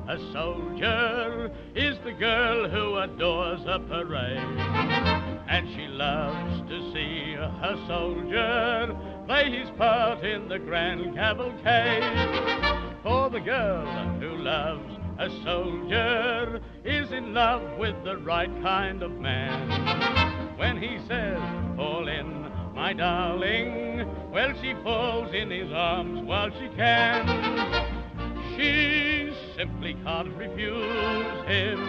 A soldier is the girl who adores a parade, and she loves to see her soldier play his part in the grand cavalcade. For the girl who loves a soldier is in love with the right kind of man. When he says, "Fall in, my darling," well, she falls in his arms while she can. She simply can't refuse him.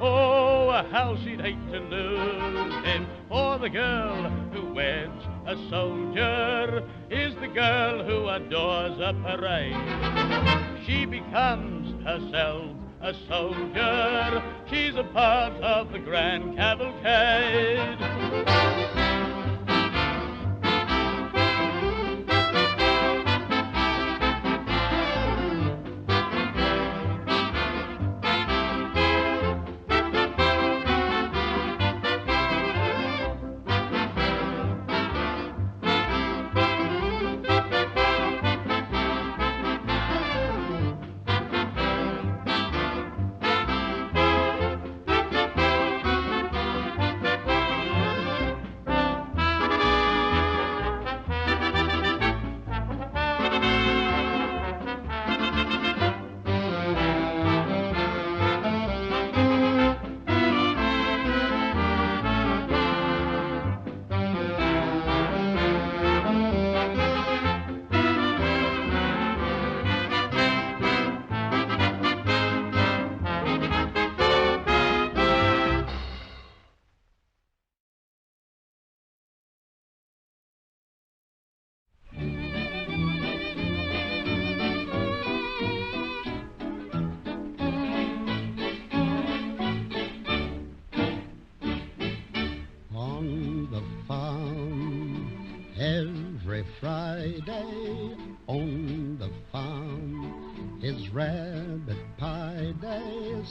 Oh, how she'd hate to lose him. For the girl who weds a soldier is the girl who adores a parade. She becomes herself a soldier. She's a part of the grand cavalcade.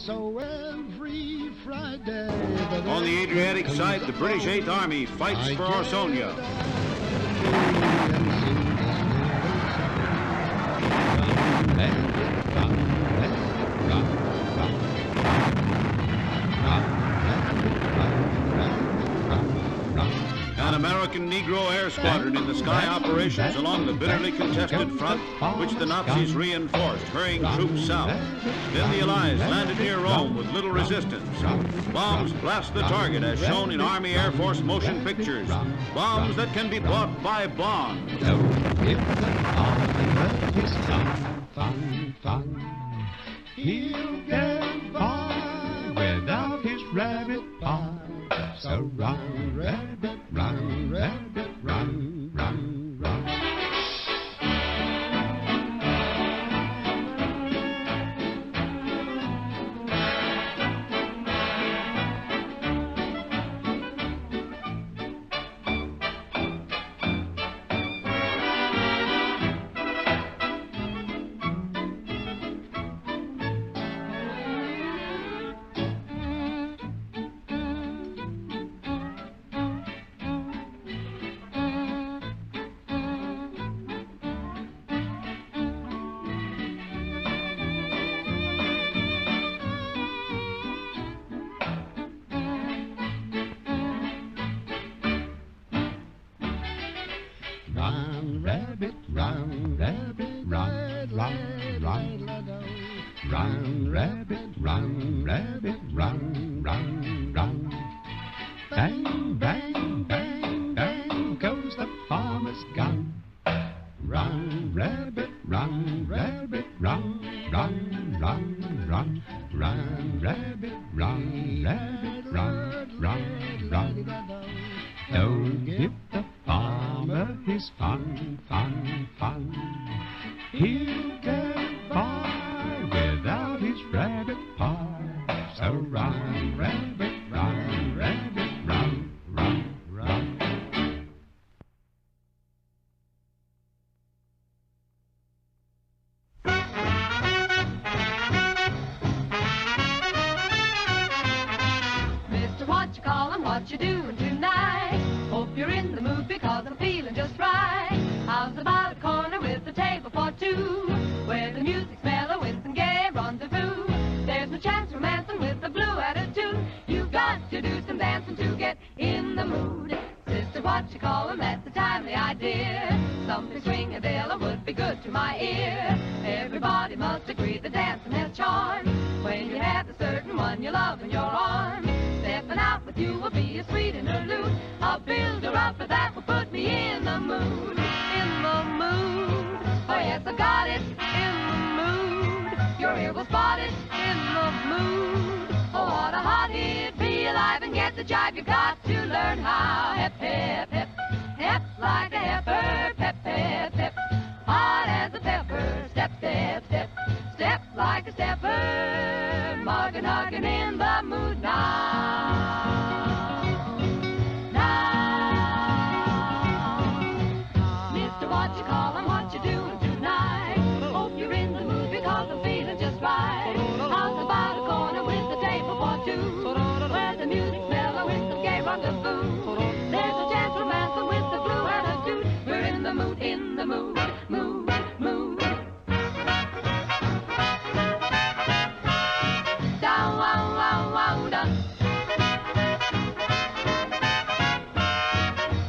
so every Friday. On the Adriatic side, the British 8th Army fights for Orsogna. An American Negro air squadron in the sky operations along the bitterly contested front, which the Nazis reinforced, hurrying troops south. Then the Allies landed near Rome with little resistance. Bombs blast the target as shown in Army Air Force motion pictures. Bombs that can be bought by bonds. He'll get by without his rabbit pie. So run, rabbit, run, rabbit, run, run, run. Run, rabbit, run, rabbit, run, run, run. Run, rabbit, run, rabbit, run, run, run. Bang, bang, bang, bang goes the farmer's gun. Run, rabbit, run, rabbit, run, run, run, run. Run, rabbit, run, rabbit, run, run, run. Don't give the farmer his fun, fun, fun. He'll get by without his rabbit pie. So run, rabbit, run, rabbit, run, run, run. Mister, what you callin', what you doing tonight? Hope you're in the mood because I'm feeling just right. How's about a corner with a table for two, where the music's mellow with some gay rendezvous? There's no chance romancing with a blue attitude. You've got to do some dancing to get in the mood. Sister, what you callin', that's a timely idea. Something swinging Della would be good to my ear. Everybody must agree the dancing has charm when you have a certain one you love in your arms. Stepping out with you will be a sweet interlude. I'll build her up, but that will put me in the mood. In the mood. Oh yes, I got it. In the mood. Your ear will spot it. In the mood. Oh, what a hot hit. Be alive and get the jive. You've got to learn how. Hep, hep, hep. Hep like a heifer. Pep, pep, pep. Hot as a pepper. Step, step, step. Step like a stepper. Muggin', huggin' in the mood now. Mister, what you callin', what you doing tonight? Hope you're in the mood because I'm feeling just right. How's about a corner with a table for two, where the music's mellow with some gay rendezvous? There's a chance romancing with the blue attitude. We're in the mood, mood, mood. Down, wow, wow, wow, down.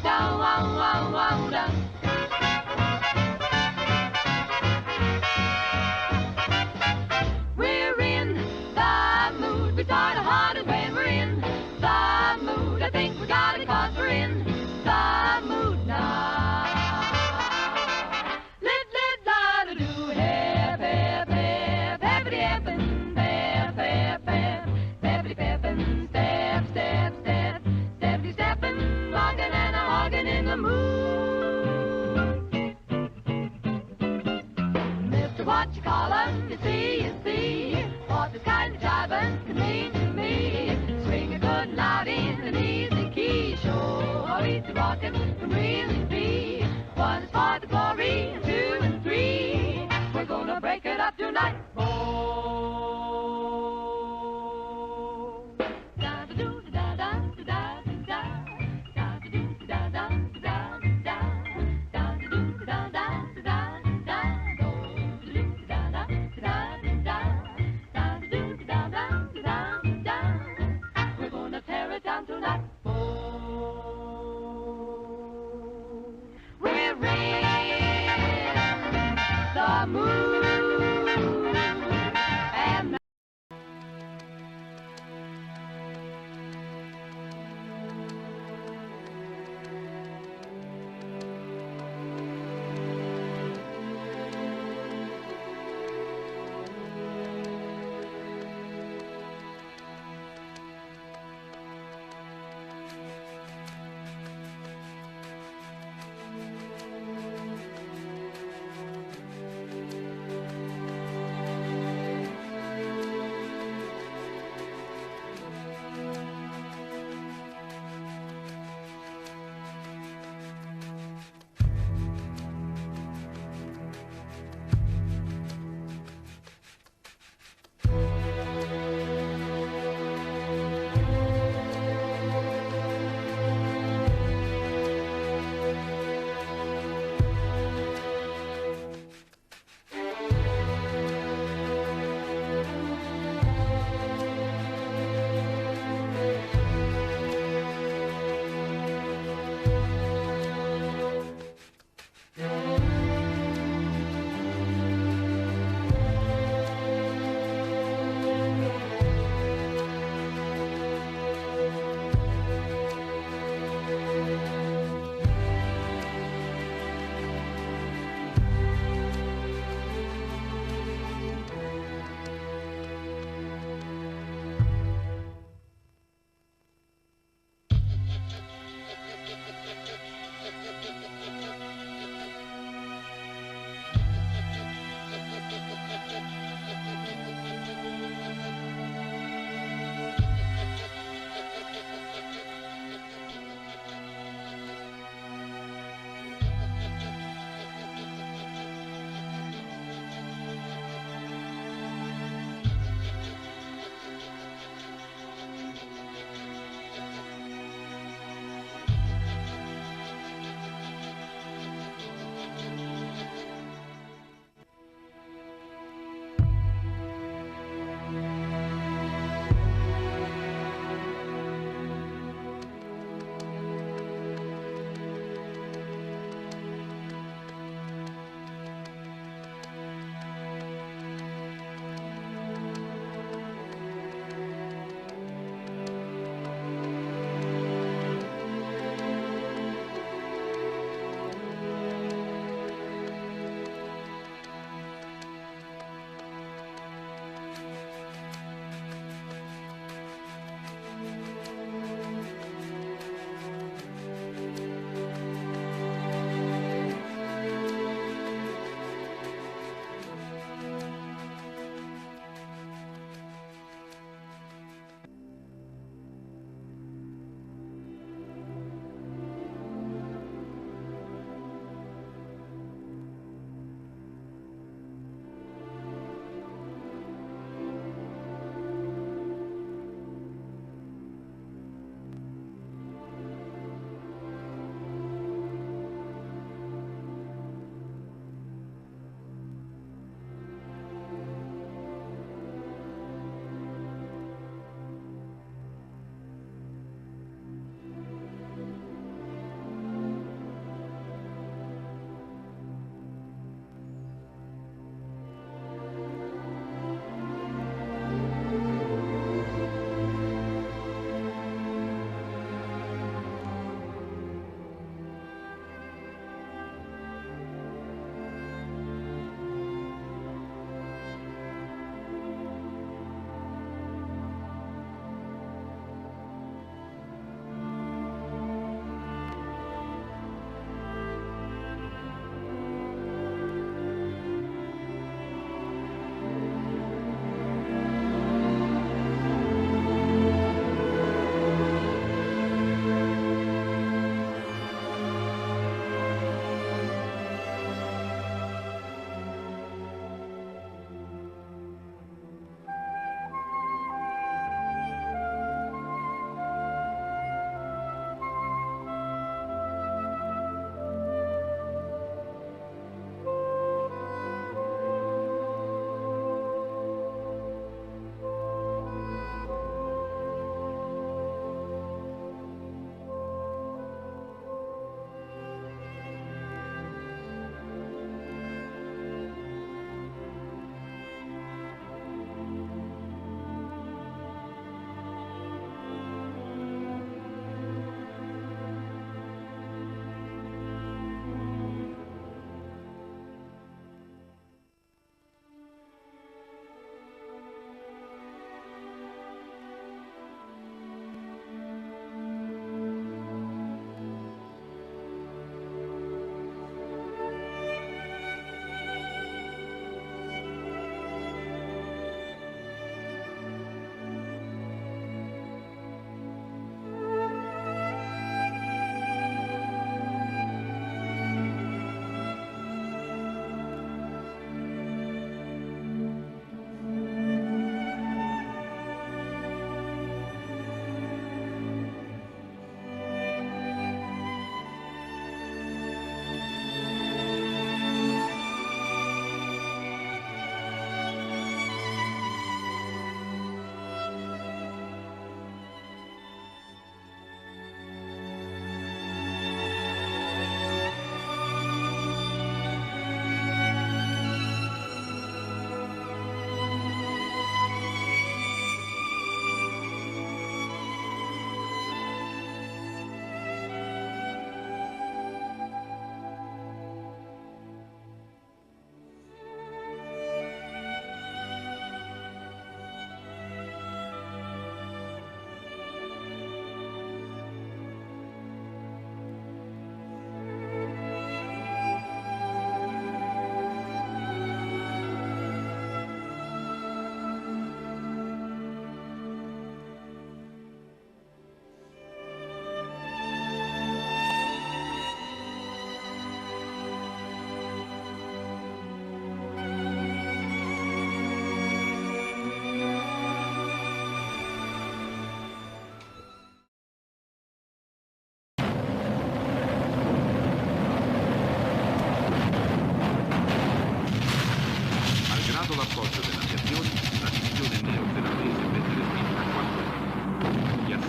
Down, wow, wow, wow, down. We're in the mood. We start hard and when we're in the mood. I think we got it 'cause we're in the mood now. Lit, lit, la, da, do, hep, hep, hep, heppity, heppin', hep, hep, hep, heppity, peppin', step, step, step, steppity, steppin', loggin' and a hoggin' in the mood. Mister, what you callin'? You see, what this kind of jivin' can mean to me.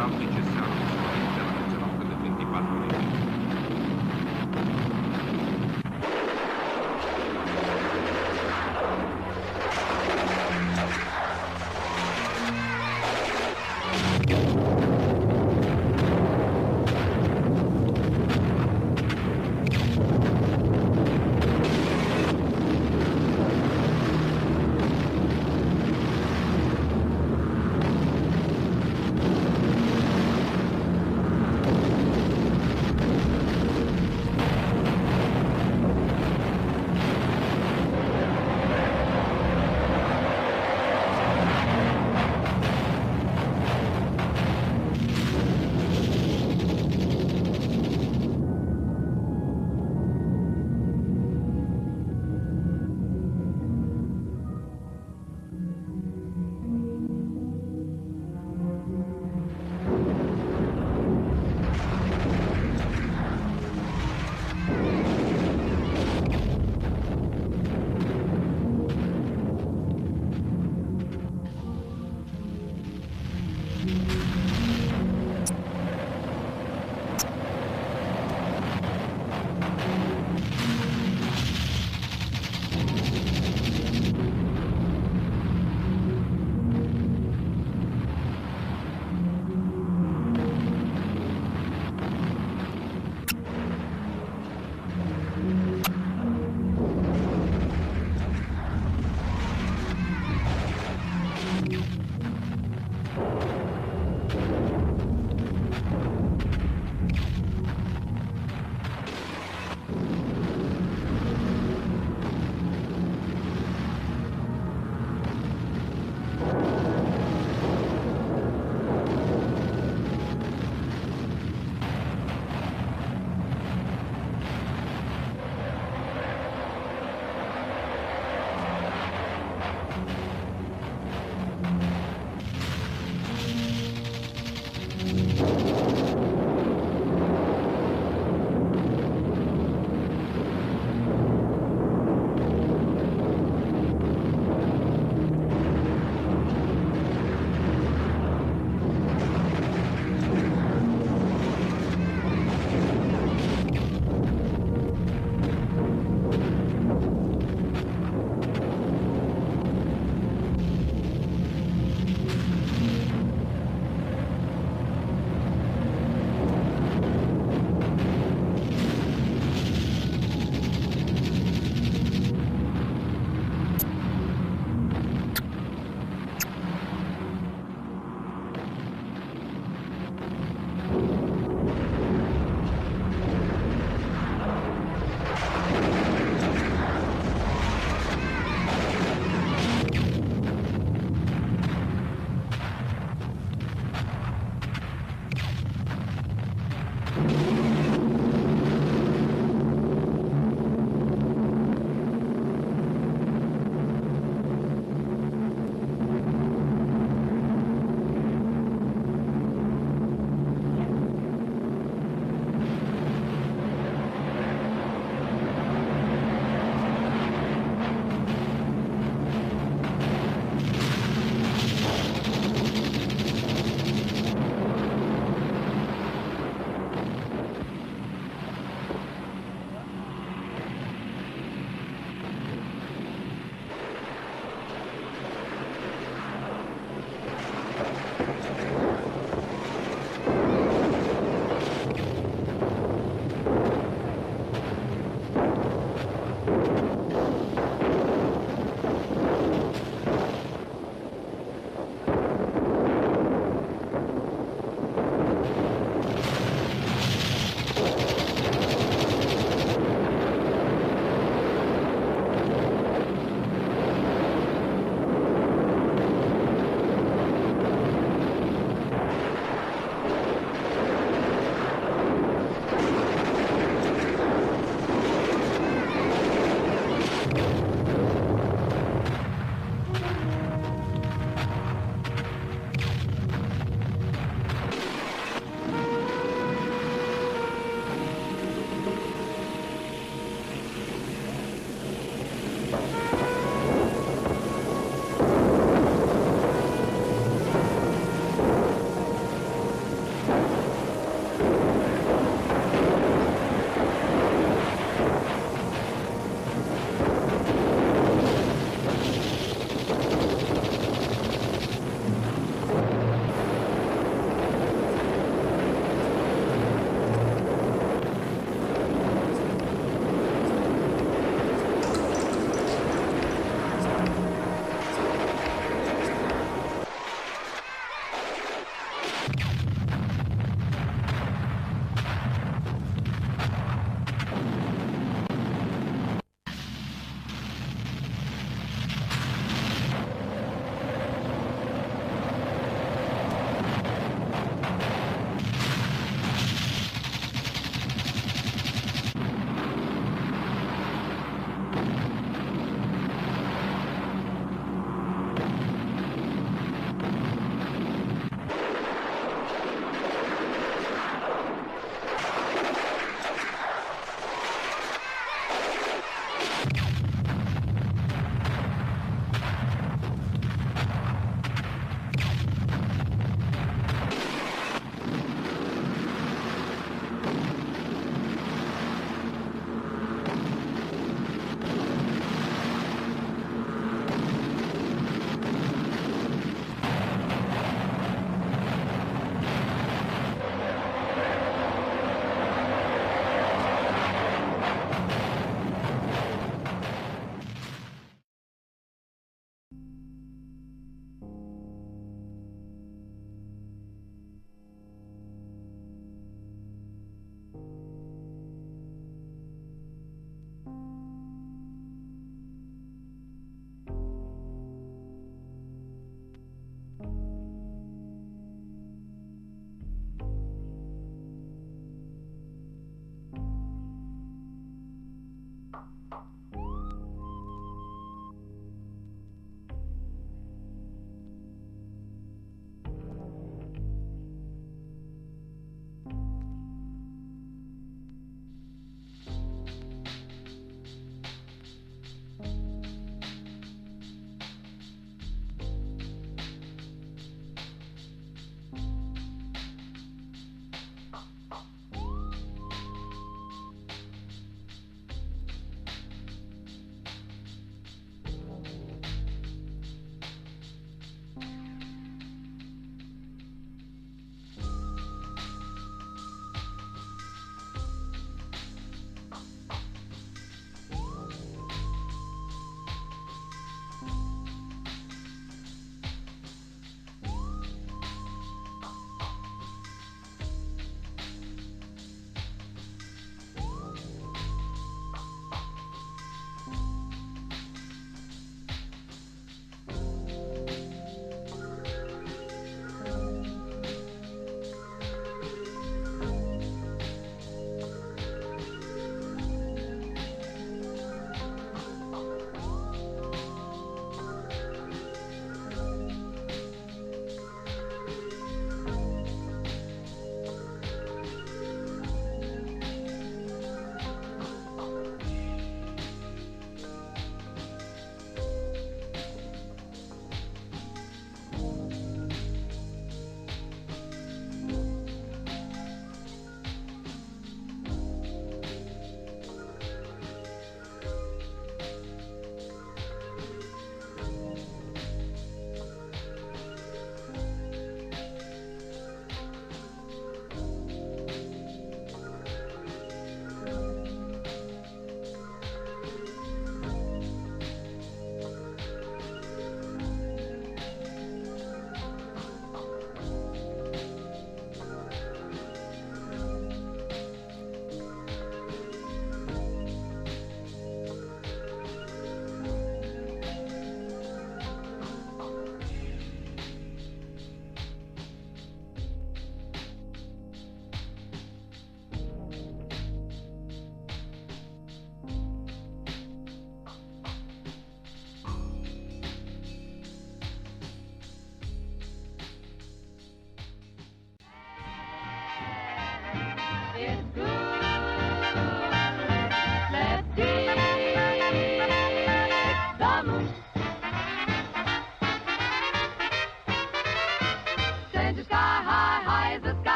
sarà necessario l'intervento per le 24 ore.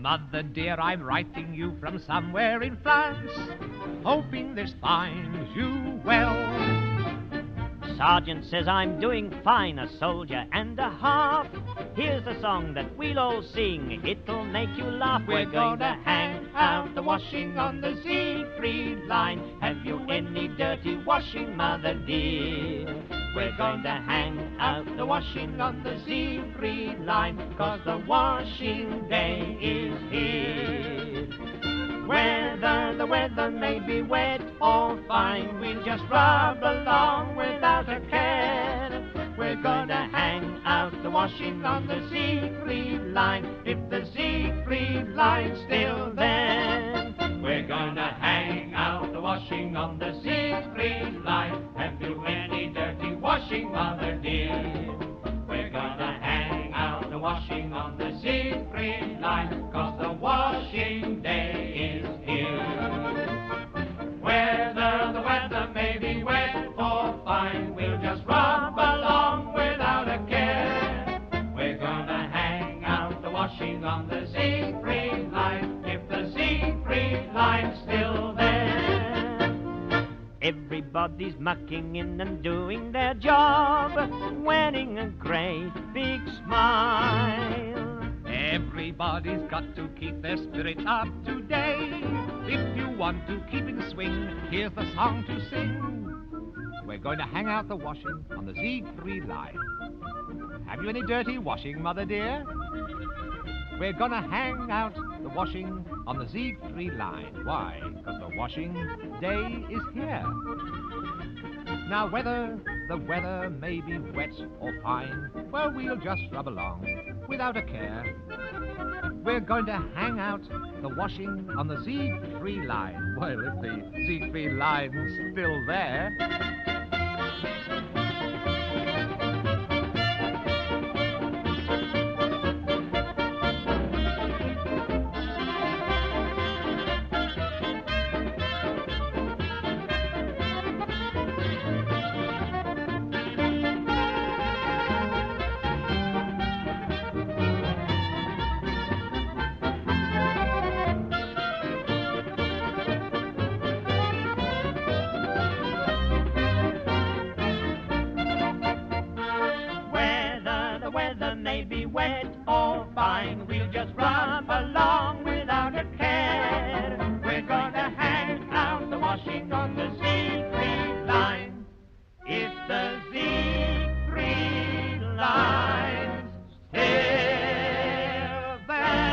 Mother dear, I'm writing you from somewhere in France, hoping this finds you well. Sergeant says I'm doing fine, a soldier and a half. Here's a song that we'll all sing, it'll make you laugh. We're gonna hang out the washing on the Siegfried line. Have you any dirty washing, Mother dear? We're going to hang out the washing on the Siegfried line, 'cause the washing day is here. Whether the weather may be wet or fine, we'll just rub along without a care. We're gonna hang out the washing on the Siegfried line, if the Siegfried line's still there. We're gonna hang out the washing on the Siegfried line. Have you any dirty washing, Mother dear? We're gonna hang out the washing on the Siegfried line, 'cause the washing day is here. Whether the weather may be wet or fine, we'll just rub along without a care. We're gonna hang out the washing on the Siegfried line, if the Siegfried line's still there. Everybody's mucking in and doing their job, wearing a great big smile. Everybody's got to keep their spirits up today. If you want to keep in swing, here's the song to sing. We're going to hang out the washing on the Siegfried line. Have you any dirty washing, Mother dear? We're gonna hang out the washing on the Siegfried line. Why? 'Cause the washing day is here. Now whether the weather may be wet or fine, well, we'll just rub along without a care. We're going to hang out the washing on the Siegfried line. Well, if the Siegfried line's still there. Wet or fine, we'll just rub along without a care. We're gonna hang out the washing on the Siegfried line, if the Siegfried line's still there.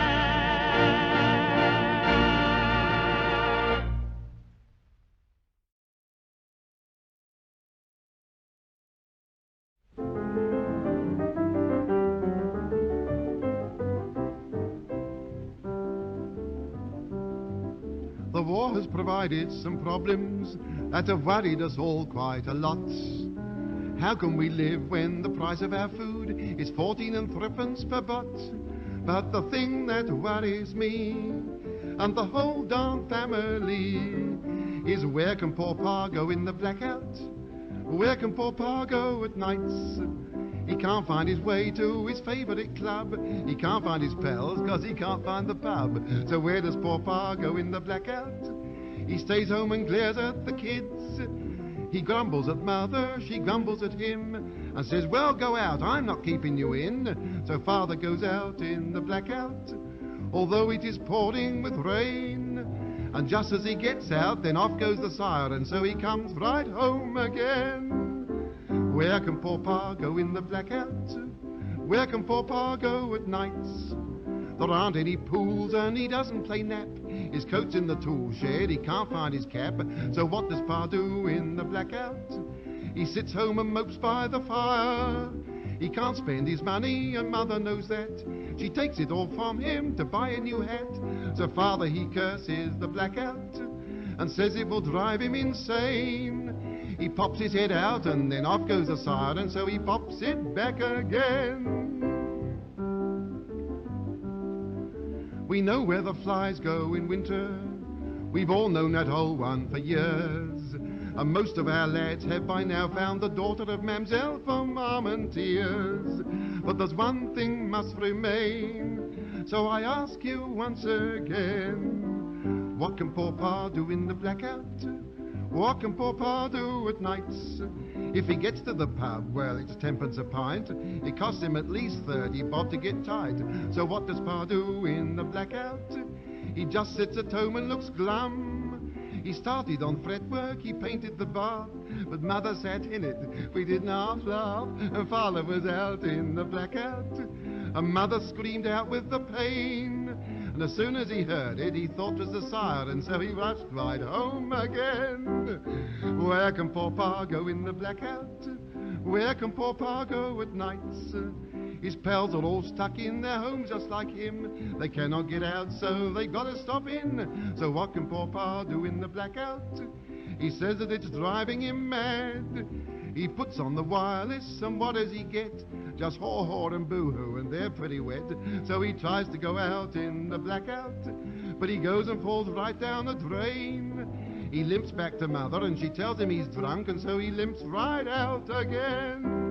The war has provided some problems that have worried us all quite a lot. How can we live when the price of our food is 14 and threepence per butt? But the thing that worries me and the whole darn family is, where can poor Pa go in the blackout? Where can poor Pa go at nights? He can't find his way to his favourite club. He can't find his pals 'cause he can't find the pub. So where does poor Pa go in the blackout? He stays home and glares at the kids. He grumbles at Mother, she grumbles at him, and says, well, go out, I'm not keeping you in. So Father goes out in the blackout, although it is pouring with rain. And just as he gets out, then off goes the siren, so he comes right home again. Where can poor Pa go in the blackout? Where can poor Pa go at nights? There aren't any pools and he doesn't play nap. His coat's in the tool shed, he can't find his cap. So what does Pa do in the blackout? He sits home and mopes by the fire. He can't spend his money and Mother knows that. She takes it all from him to buy a new hat. So Father, he curses the blackout and says it will drive him insane. He pops his head out and then off goes the siren, so he pops it back again. We know where the flies go in winter. We've all known that old one for years. And most of our lads have by now found the daughter of Mamselle from Armentières. But there's one thing must remain, So I ask you once again, what can poor Pa do in the blackout? What can poor Pa do at nights? If he gets to the pub, well, it's 10 pence a pint. It costs him at least 30 bob to get tight. So what does Pa do in the blackout? He just sits at home and looks glum. He started on fretwork, he painted the bar, but Mother sat in it, we didn't half laugh, and Father was out in the blackout. And Mother screamed out with the pain, and as soon as he heard it, he thought 'twas the siren, so he rushed right home again. Where can poor Pa go in the blackout? Where can poor Pa go at nights? His pals are all stuck in their homes just like him. They cannot get out, so they gotta stop in. So what can poor Pa do in the blackout? He says that it's driving him mad. He puts on the wireless, and what does he get? Just haw-haw and boo-hoo, and they're pretty wet. So he tries to go out in the blackout, but he goes and falls right down the drain. He limps back to Mother, and she tells him he's drunk, and so he limps right out again.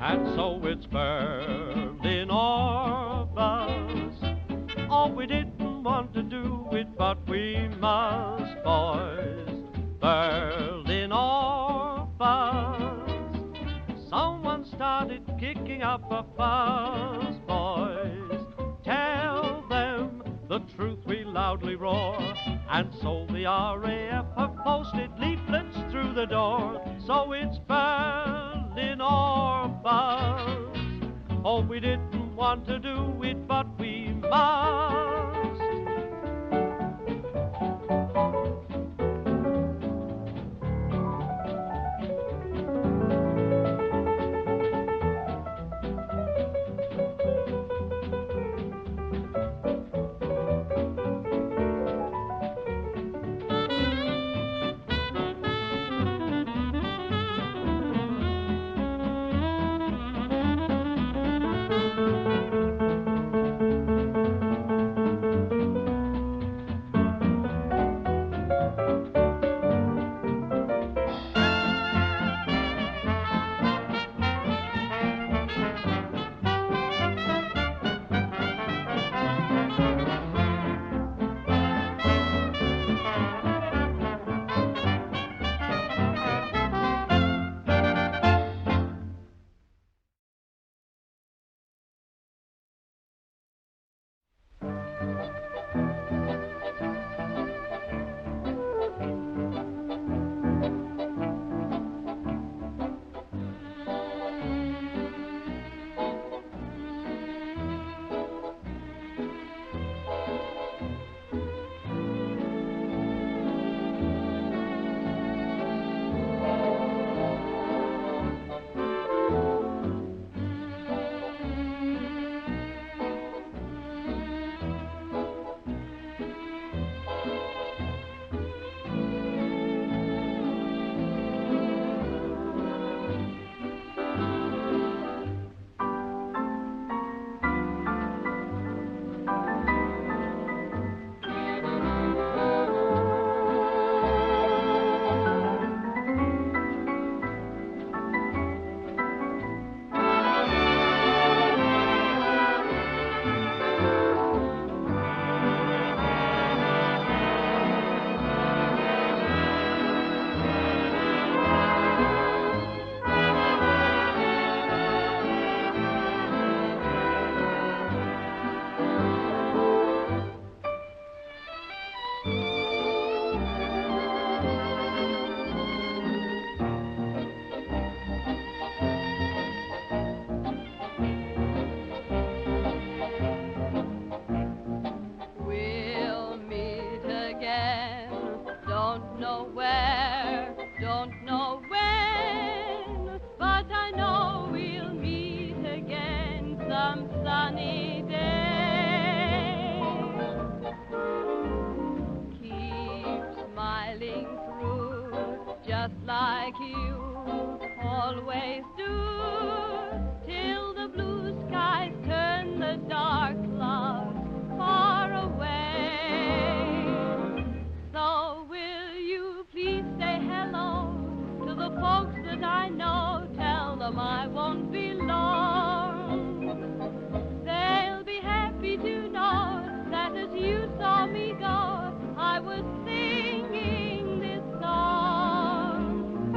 And so it's Berlin or bust. Oh, we didn't want to do it, but we must, boys. Berlin or bust. Someone started kicking up a fuss, boys. Tell them the truth, we loudly roar. And so the RAF have posted leaflets through the door. So it's Berlin or bust. Oh, we didn't want to do it, but we must. some sunny day. Keep smiling through, just like you always do, till the blue skies turn the dark clouds far away. So will you please say hello to the folks that I know? Tell them I won't be long. They'll be happy to know that as you saw me go, I was singing this song.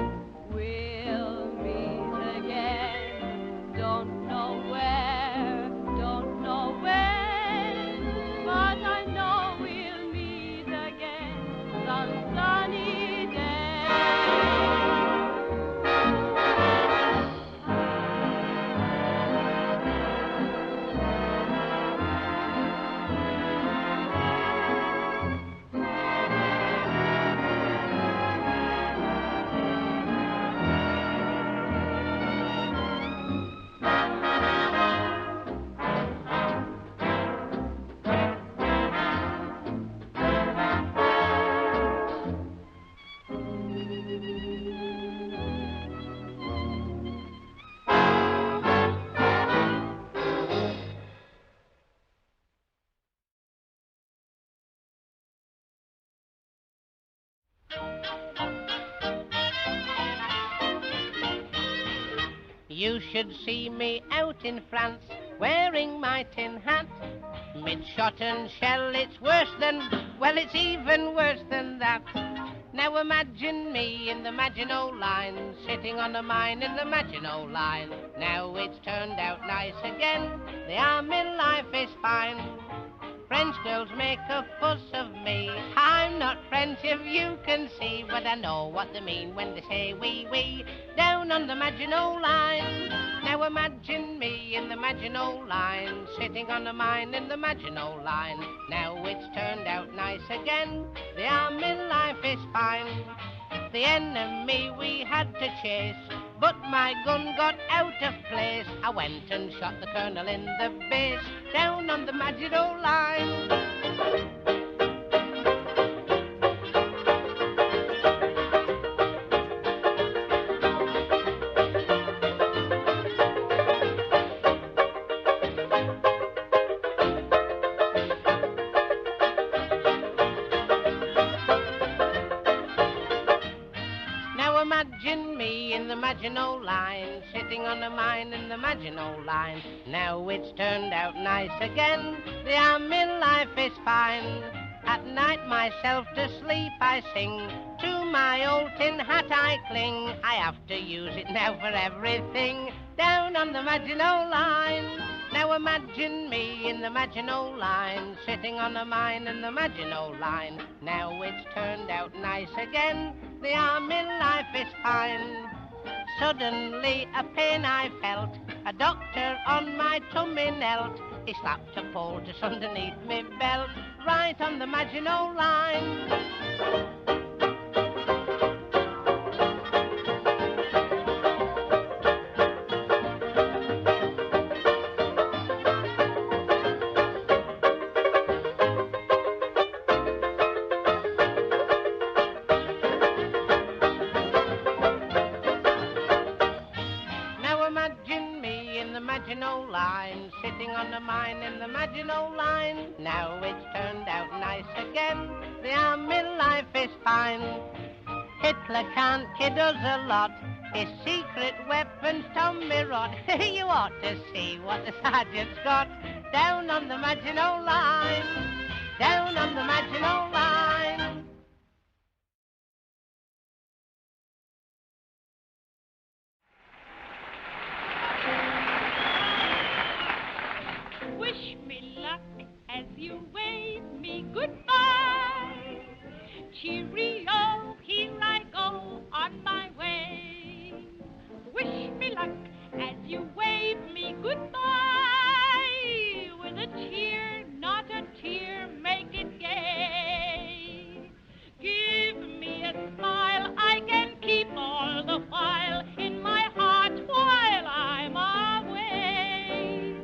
We'll meet again, don't know where, don't know when, but I know we'll meet again some sunny day. You should see me out in France, wearing my tin hat. Mid-shot and shell, it's worse than, well, it's even worse than that. Now imagine me in the Maginot Line, sitting on a mine in the Maginot Line. Now it's turned out nice again, the army life is fine. French girls make a fuss of me. I'm not French if you can see, but I know what they mean when they say wee wee down on the Maginot Line. Now imagine me in the Maginot Line, sitting on a mine in the Maginot Line. Now it's turned out nice again, the army life is fine. The enemy we had to chase, but my gun got out of place. I went and shot the colonel in the base, down on the Maginot Line. Imagine me in the Maginot Line, sitting on a mine in the Maginot Line. Now it's turned out nice again, the army life is fine. At night myself to sleep I sing, to my old tin hat I cling. I have to use it now for everything, down on the Maginot Line. Now imagine me in the Maginot Line, sitting on a mine in the Maginot Line. Now it's turned out nice again, the army life is fine. Suddenly a pain I felt, a doctor on my tummy knelt. He slapped a poultice underneath me belt, right on the Maginot Line. Maginot Line, sitting on a mine in the Maginot Line. Now it's turned out nice again, the army life is fine. Hitler can't kid us a lot, his secret weapons Tommy rot. You ought to see what the sergeant's got, down on the Maginot Line, down on the Maginot Line. Wish me luck as you wave me goodbye. Cheerio, here I go on my way. Wish me luck as you wave me goodbye. With a cheer, not a tear, make it gay. Give me a smile I can keep all the while in my heart while I'm away.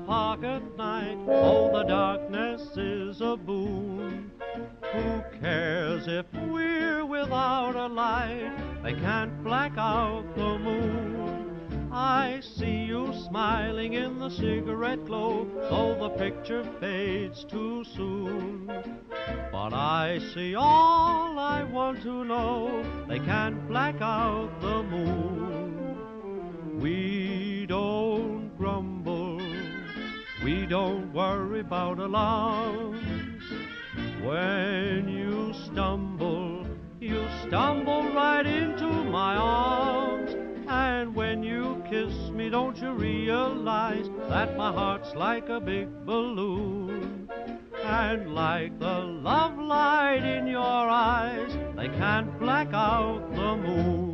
park at night. Oh, the darkness is a boon. Who cares if we're without a light? They can't black out the moon. I see you smiling in the cigarette glow, so the picture fades too soon. But I see all I want to know. They can't black out the moon. We don't grumble, we don't worry about alarms. When you stumble right into my arms. And when you kiss me, don't you realize that my heart's like a big balloon? And like the love light in your eyes, they can't black out the moon.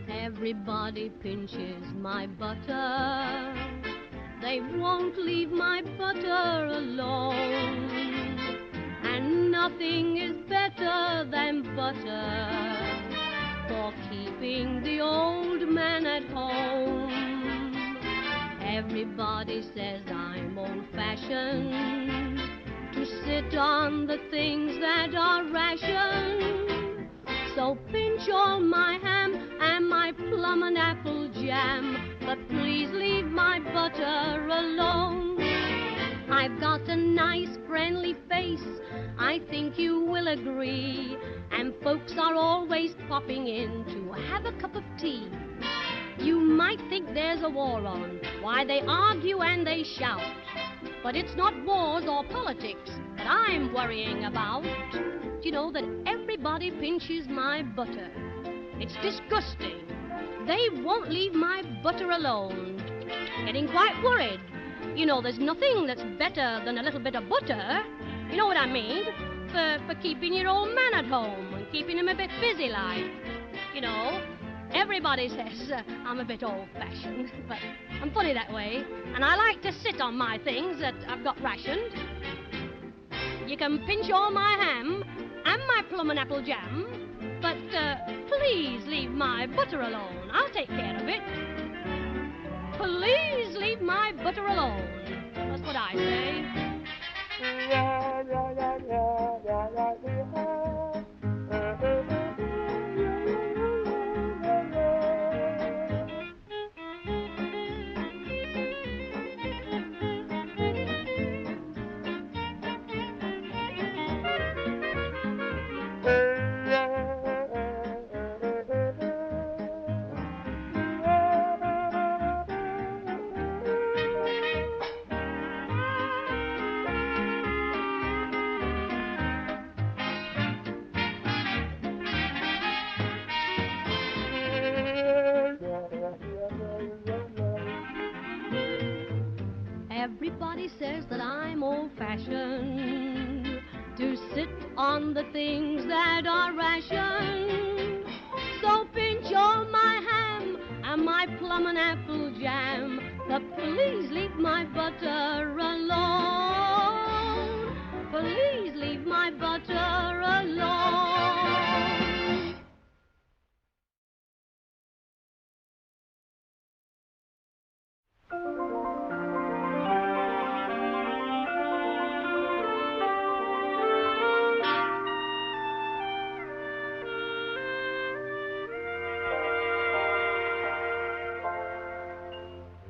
Everybody pinches my butter. They won't leave my butter alone. And nothing is better than butter for keeping the old man at home. Everybody says I'm old-fashioned to sit on the things that are rationed. So pinch all my ham and my plum and apple jam, but please leave my butter alone. I've got a nice friendly face, I think you will agree, and folks are always popping in to have a cup of tea. You might think there's a war on, why they argue and they shout, but it's not wars or politics that I'm worrying about. You know that everybody pinches my butter. It's disgusting. They won't leave my butter alone. Getting quite worried. You know, there's nothing that's better than a little bit of butter. You know what I mean? For keeping your old man at home and keeping him a bit busy like. You know, everybody says I'm a bit old-fashioned, but I'm funny that way. And I like to sit on my things that I've got rationed. You can pinch all my ham and my plum and apple jam, but please leave my butter alone. I'll take care of it. Please leave my butter alone. That's what I say. Everybody says that I'm old-fashioned to sit on the things that are rationed. So pinch all my ham and my plum and apple jam, but please leave my butter alone. Please leave my butter alone.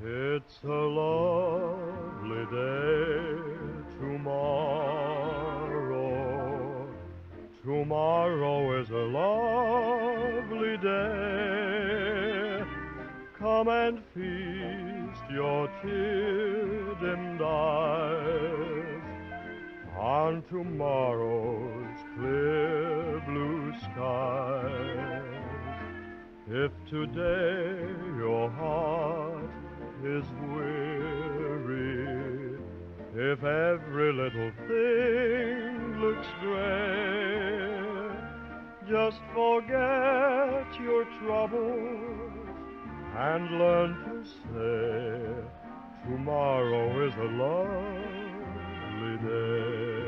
It's a lovely day tomorrow. Tomorrow is a lovely day. Come and feast your tear-dimmed eyes on tomorrow's clear blue skies. If today your heart is weary, if every little thing looks gray, just forget your troubles and learn to say, tomorrow is a lovely day.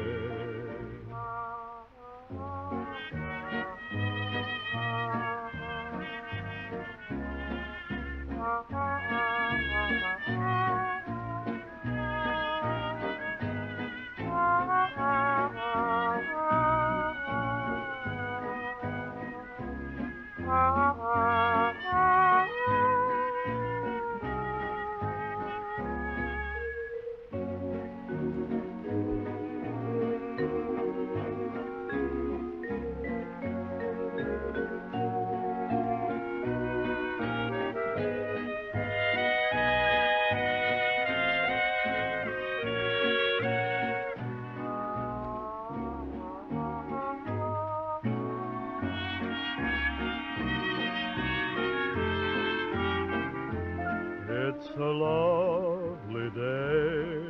It's a lovely day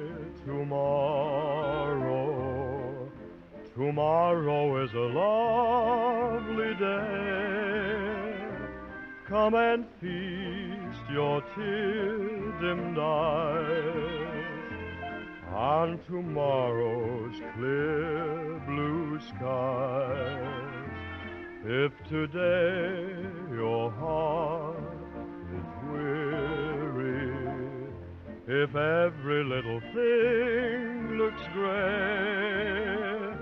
tomorrow. Tomorrow is a lovely day. Come and feast your tear-dimmed eyes on tomorrow's clear blue skies. If today your heart is weary, if every little thing looks gray,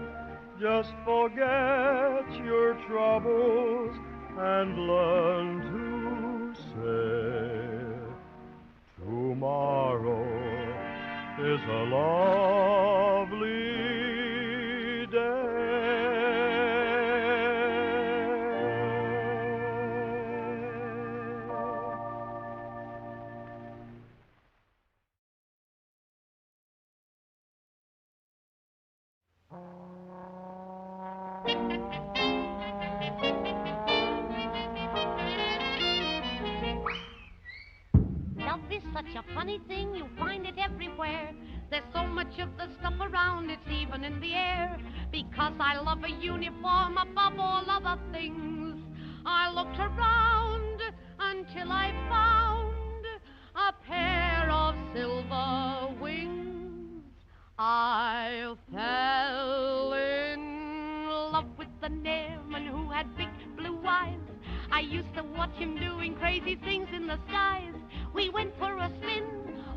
just forget your troubles and learn to say, tomorrow is a lovely day. Love is such a funny thing, you find it everywhere. There's so much of the stuff around, it's even in the air. Because I love a uniform above all other things, I looked around until I found a pair of silver wings. I fell in love with an airman who had big blue eyes. I used to watch him doing crazy things in the skies. We went for a spin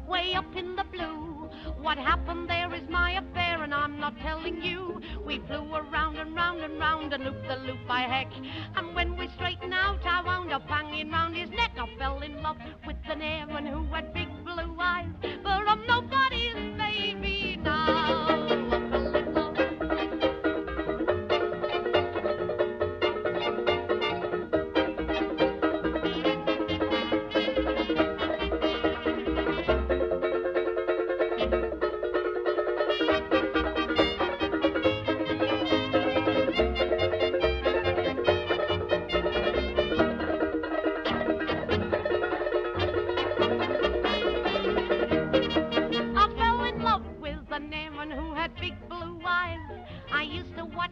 way up in the blue. What happened there is my affair, and I'm not telling you. We flew around and round and round and looped the loop by heck. And when we straightened out, I wound up hanging round his neck. I fell in love with an airman who had big blue eyes, but I'm nobody's baby now.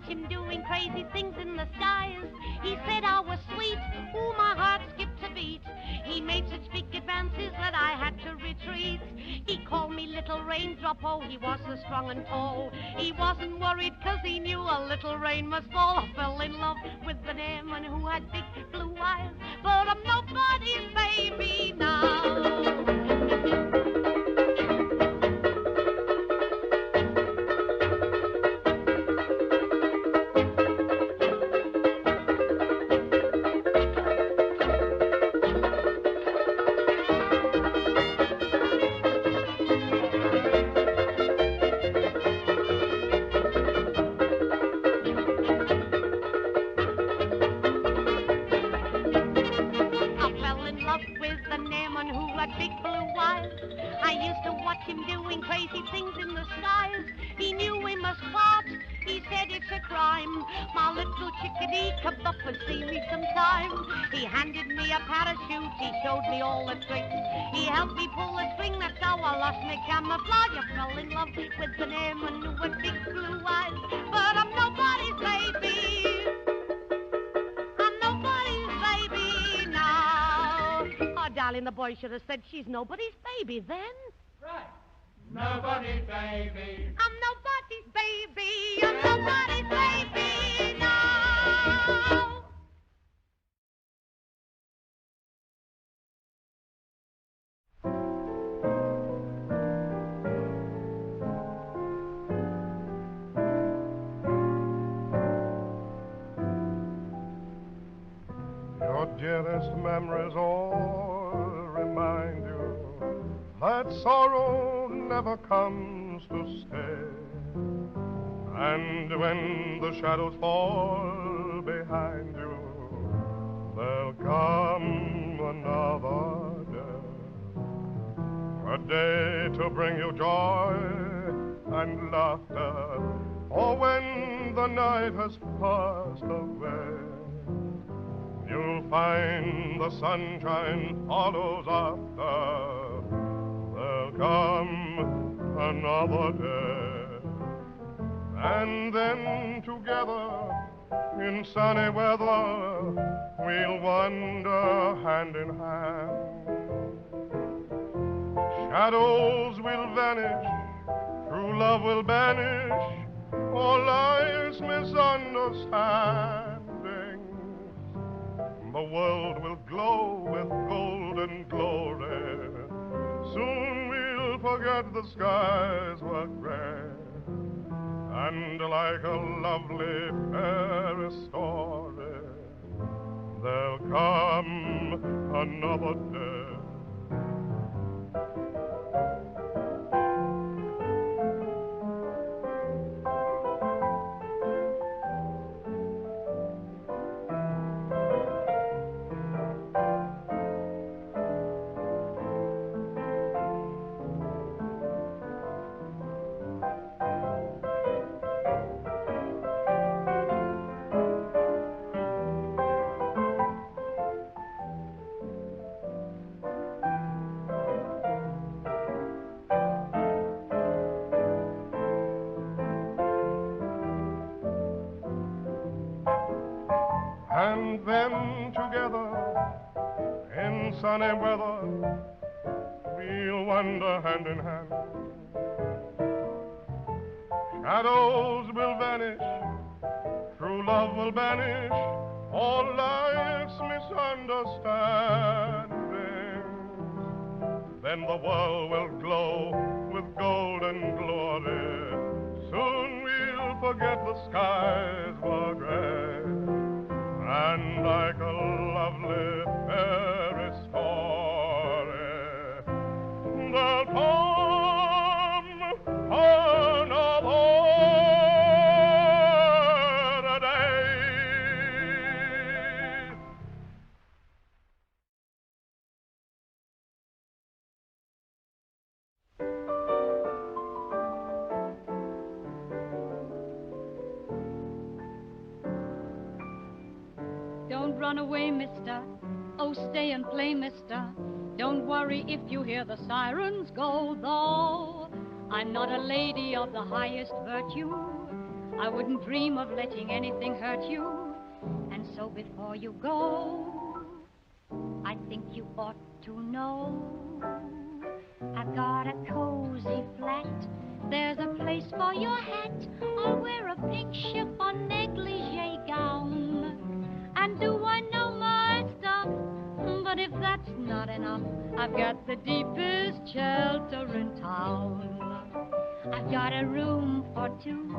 Him doing crazy things in the skies. He said I was sweet, ooh, my heart skipped a beat. He made such big advances that I had to retreat. He called me little raindrop, oh, he was so strong and tall. He wasn't worried 'cause he knew a little rain must fall. I fell in love with an airman who had big blue eyes, but I'm nobody's baby now. him doing crazy things in the skies. He knew we must part. He said it's a crime. My little chickadee kabuffer, see me sometime. He handed me a parachute. He showed me all the tricks. He helped me pull the string. That's how I lost my camouflage. I fell in love with an airman with big blue eyes. But I'm nobody's baby. I'm nobody's baby now. Oh, darling, the boy should have said she's nobody's baby then. Right. Nobody's baby. I'm nobody's baby. I'm nobody's baby now. Your dearest memories all remind you that sorrow never comes to stay. And when the shadows fall behind you, there'll come another day. A day to bring you joy and laughter. Or when the night has passed away, you'll find the sunshine follows after. There'll come another day. And then together in sunny weather we'll wander hand in hand. Shadows will vanish, true love will banish all life's misunderstandings. The world will glow with golden glory. Soon we'll forget the skies were gray. And like a lovely fairy story, there'll come another day. And then together in sunny weather we'll wander hand in hand. Shadows will vanish, true love will banish all life's misunderstandings. Then the world will glow with golden glory. Soon we'll forget the skies were gray. And like a lovely fairy story, there'll come another day. Don't run away, mister. Oh, stay and play, mister. Don't worry if you hear the sirens go, though. I'm not a lady of the highest virtue. I wouldn't dream of letting anything hurt you. And so before you go, I think you ought to know I've got a cozy flat. There's a place for your hat. I'll wear a pink chiffon negligee gown. And do I know my stuff? But if that's not enough, I've got the deepest shelter in town. I've got a room for two,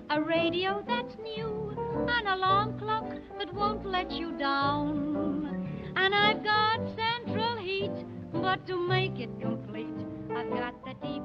a radio that's new, an alarm clock that won't let you down. And I've got central heat, but to make it complete, I've got the deep